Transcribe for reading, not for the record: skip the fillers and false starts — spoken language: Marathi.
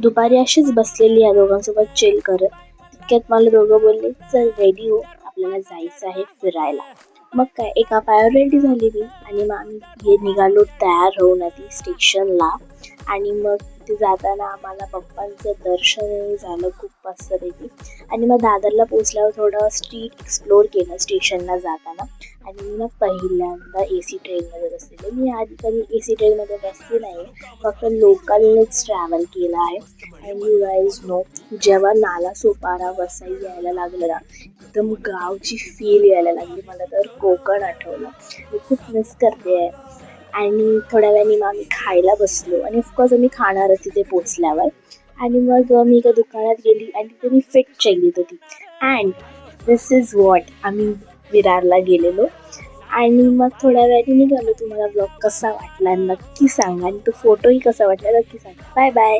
दुपारी अशीच बसलेली या दोघांसोबत चिल करत. तितक्यात मला दोघं बोलले, चल रेडी हो, आपल्याला जायचं आहे फिरायला. मग काय, एका पायावर रेडी झाली मी आणि मग आम्ही निघालो तयार होऊन आधी स्टेशनला. आणि मग तिथे जाताना आम्हाला पप्पांचं दर्शनही झालं खूप मस्तपैकी. आणि मग दादरला पोचल्यावर थोडं स्ट्रीट एक्सप्लोर केलं स्टेशनला जाताना. आणि मी ना पहिल्यांदा AC ट्रेनमध्ये बसलेले. मी आधी कधी AC ट्रेनमध्ये बसली नाही, फक्त लोकलनेच ट्रॅव्हल केलं आहे. अँड यू गाईज नो, जेव्हा नालासोपारा वसई यायला लागलं ना, एकदम गावची फील यायला लागली. मला तर कोकण आठवलं. मी खूप मिस करते आहे. आणि थोड्या वेळाने मग आम्ही खायला बसलो आणि ऑफकोर्स आम्ही खाणारच तिथे पोचल्यावर. आणि मग मी एका दुकानात गेली आणि तिथे मी फिट चेक देत होती. अँड दिस इज वॉट, आम्ही विरारला गेलेलो. आणि मग थोड्या वेळाने निघालो. तुम्हाला ब्लॉग कसा वाटला नक्की सांगा आणि तो फोटोही कसा वाटला नक्की सांगा. Bye bye.